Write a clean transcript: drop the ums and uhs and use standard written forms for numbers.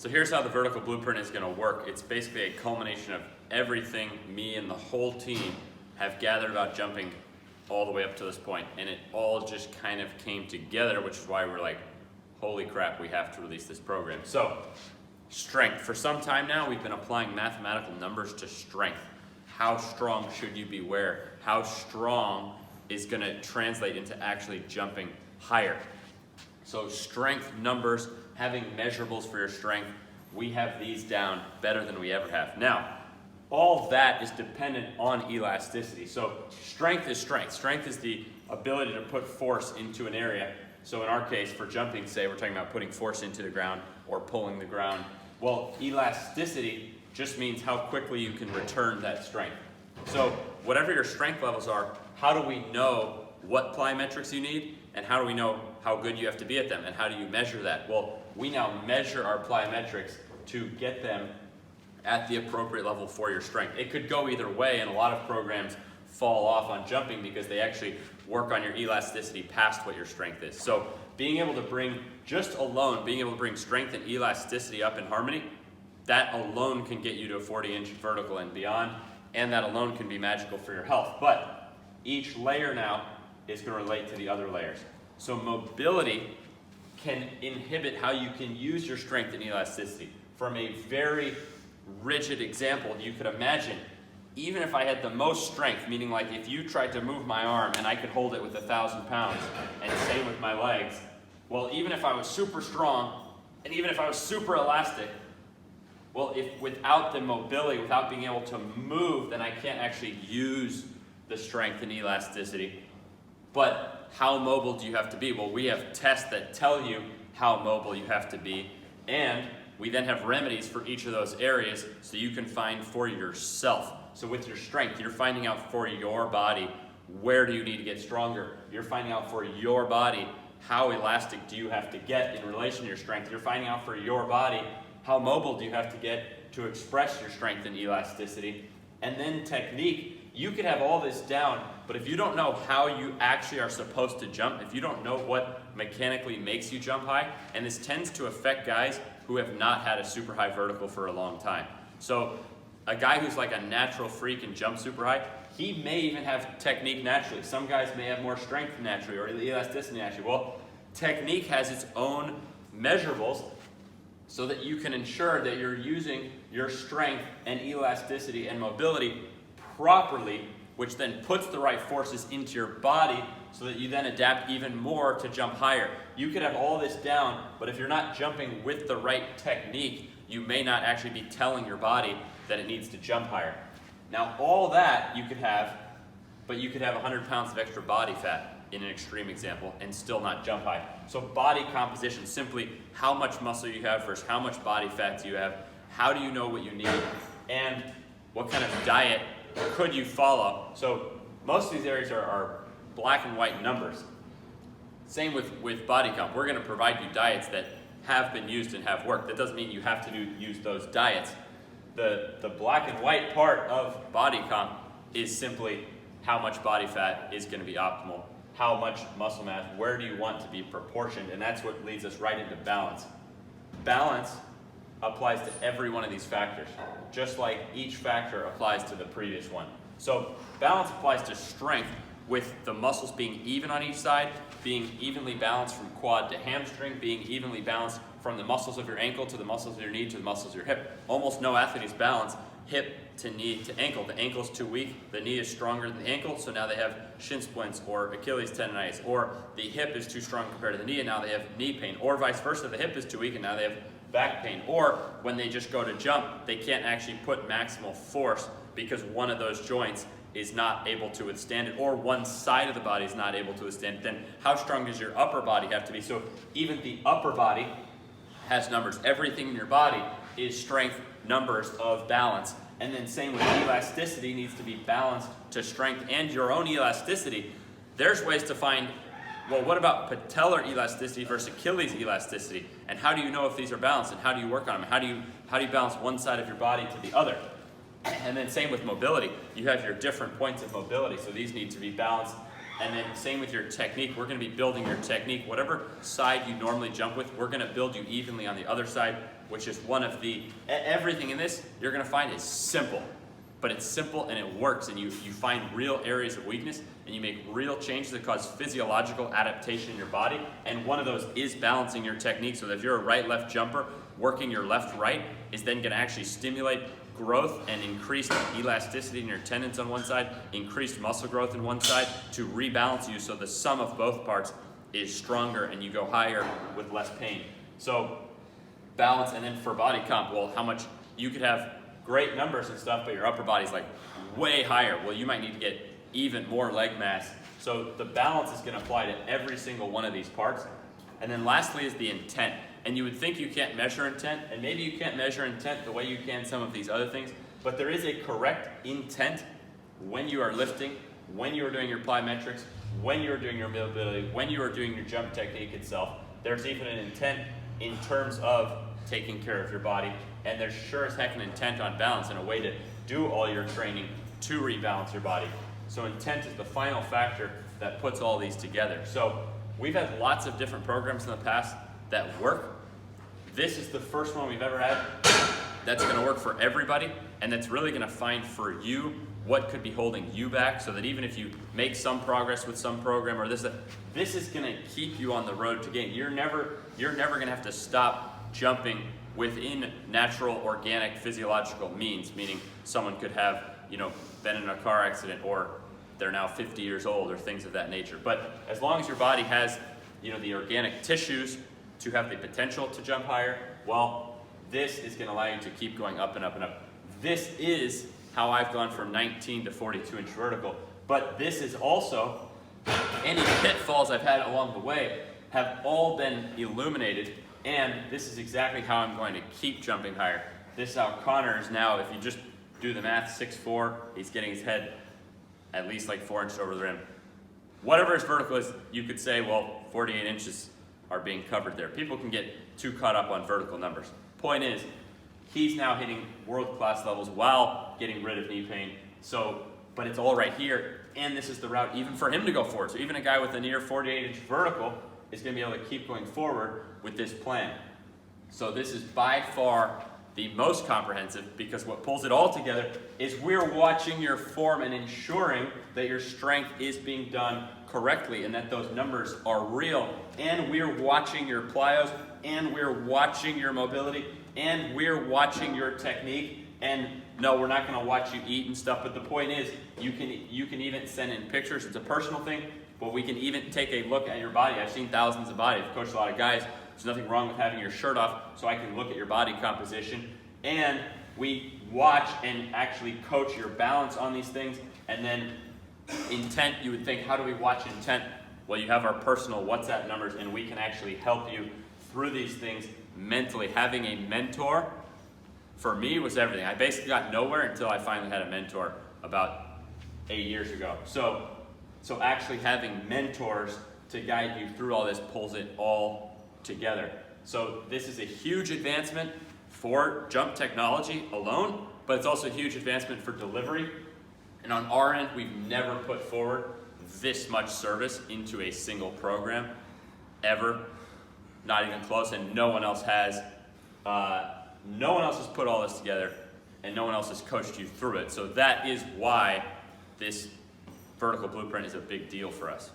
So here's how the vertical blueprint is going to work. It's basically a culmination of everything me and the whole team have gathered about jumping all the way up to this point. And it all just kind of came together, which is why we're like, holy crap, we have to release this program. So, strength. For some time now, we've been applying mathematical numbers to strength. How strong should you be where? How strong is going to translate into actually jumping higher? So strength numbers, having measurables for your strength, we have these down better than we ever have. Now, all that is dependent on elasticity. So strength is strength. Strength is the ability to put force into an area. So in our case, for jumping, say we're talking about putting force into the ground or pulling the ground. Well, elasticity just means how quickly you can return that strength. So whatever your strength levels are, how do we know what plyometrics you need, and how do we know how good you have to be at them, and how do you measure that? Well, we now measure our plyometrics to get them at the appropriate level for your strength. It could go either way, and a lot of programs fall off on jumping because they actually work on your elasticity past what your strength is. So being able to bring, just alone, being able to bring strength and elasticity up in harmony, that alone can get you to a 40-inch vertical and beyond, and that alone can be magical for your health. But each layer now is going to relate to the other layers. So mobility can inhibit how you can use your strength and elasticity. From a very rigid example, you could imagine, even if I had the most strength, meaning like if you tried to move my arm and I could hold it with 1,000 pounds, and same with my legs, well, even if I was super strong, and even if I was super elastic, well, if without the mobility, without being able to move, then I can't actually use the strength and elasticity. But how mobile do you have to be? Well, we have tests that tell you how mobile you have to be, and we then have remedies for each of those areas so you can find for yourself. So with your strength, you're finding out for your body, where do you need to get stronger? You're finding out for your body, how elastic do you have to get in relation to your strength? You're finding out for your body, how mobile do you have to get to express your strength and elasticity? And then technique. You could have all this down, but if you don't know how you actually are supposed to jump, if you don't know what mechanically makes you jump high, and this tends to affect guys who have not had a super high vertical for a long time. So a guy who's like a natural freak and jumps super high, he may even have technique naturally. Some guys may have more strength naturally or elasticity naturally. Well, technique has its own measurables so that you can ensure that you're using your strength and elasticity and mobility properly, which then puts the right forces into your body so that you then adapt even more to jump higher. You could have all this down, but if you're not jumping with the right technique, you may not actually be telling your body that it needs to jump higher. Now, all that you could have, but you could have 100 pounds of extra body fat in an extreme example and still not jump high. So body composition, simply how much muscle you have versus how much body fat do you have, how do you know what you need, and what kind of diet could you follow? So most of these areas are black and white numbers. Same with body comp. We're going to provide you diets that have been used and have worked. That doesn't mean you have to use those diets. The black and white part of body comp is simply how much body fat is going to be optimal, how much muscle mass, where do you want to be proportioned, and that's what leads us right into balance. Balance applies to every one of these factors, just like each factor applies to the previous one. So balance applies to strength, with the muscles being even on each side, being evenly balanced from quad to hamstring, being evenly balanced from the muscles of your ankle to the muscles of your knee to the muscles of your hip. Almost no athlete is balanced hip to knee to ankle. The ankle is too weak, the knee is stronger than the ankle, so now they have shin splints or Achilles tendonitis, or the hip is too strong compared to the knee and now they have knee pain, or vice versa, the hip is too weak and now they have back pain, or when they just go to jump, they can't actually put maximal force because one of those joints is not able to withstand it, or one side of the body is not able to withstand it. Then how strong does your upper body have to be? So even the upper body has numbers. Everything in your body is strength numbers of balance. And then same with elasticity, needs to be balanced to strength and your own elasticity. There's ways to find, well, what about patellar elasticity versus Achilles elasticity? And how do you know if these are balanced, and how do you work on them? How do you balance one side of your body to the other? And then same with mobility. You have your different points of mobility, so these need to be balanced. And then same with your technique. We're going to be building your technique. Whatever side you normally jump with, we're going to build you evenly on the other side. which is one of the, everything in this you're gonna find is simple. But it's simple and it works, and you find real areas of weakness and you make real changes that cause physiological adaptation in your body. And one of those is balancing your technique, so that if you're a right-left jumper, working your left-right is then gonna actually stimulate growth and increased elasticity in your tendons on one side, increased muscle growth in one side to rebalance you, so the sum of both parts is stronger and you go higher with less pain. So balance. And then for body comp, well, how much you could have great numbers and stuff, but your upper body's like way higher. Well, you might need to get even more leg mass. So the balance is gonna apply to every single one of these parts. And then lastly is the intent. And you would think you can't measure intent, and maybe you can't measure intent the way you can some of these other things, but there is a correct intent when you are lifting, when you are doing your plyometrics, when you are doing your mobility, when you are doing your jump technique itself. There's even an intent in terms of taking care of your body, and there's sure as heck an intent on balance and a way to do all your training to rebalance your body. So intent is the final factor that puts all these together. So we've had lots of different programs in the past that work. This is the first one we've ever had that's gonna work for everybody, and that's really gonna find for you what could be holding you back, so that even if you make some progress with some program or this is gonna keep you on the road to gain. You're never gonna have to stop jumping within natural, organic, physiological means, meaning someone could have, been in a car accident, or they're now 50 years old, or things of that nature. But as long as your body has, the organic tissues to have the potential to jump higher, well, this is gonna allow you to keep going up and up and up. This is how I've gone from 19 to 42-inch vertical, but this is also, any pitfalls I've had along the way have all been illuminated, and this is exactly how I'm going to keep jumping higher. This is how Connor is now, if you just do the math, 6'4", he's getting his head at least like 4 inches over the rim. Whatever his vertical is, you could say, well, 48 inches are being covered there. People can get too caught up on vertical numbers. Point is, he's now hitting world-class levels while getting rid of knee pain. So, but it's all right here, and this is the route even for him to go forward. So even a guy with a near 48-inch vertical is gonna be able to keep going forward with this plan. So this is by far the most comprehensive, because what pulls it all together is we're watching your form and ensuring that your strength is being done correctly and that those numbers are real. And we're watching your plyos, and we're watching your mobility, and we're watching your technique. And no, we're not gonna watch you eat and stuff, but the point is, you can even send in pictures. It's a personal thing, but we can even take a look at your body. I've seen thousands of bodies, I've coached a lot of guys. There's nothing wrong with having your shirt off, so I can look at your body composition. And we watch and actually coach your balance on these things. And then intent, you would think, how do we watch intent? Well, you have our personal WhatsApp numbers, and we can actually help you through these things mentally. Having a mentor, for me, was everything. I basically got nowhere until I finally had a mentor about 8 years ago. So actually having mentors to guide you through all this pulls it all together. So this is a huge advancement for jump technology alone, but it's also a huge advancement for delivery. And on our end, we've never put forward this much service into a single program ever, not even close, and no one else has. No one else has put all this together, and no one else has coached you through it. So that is why this vertical blueprint is a big deal for us.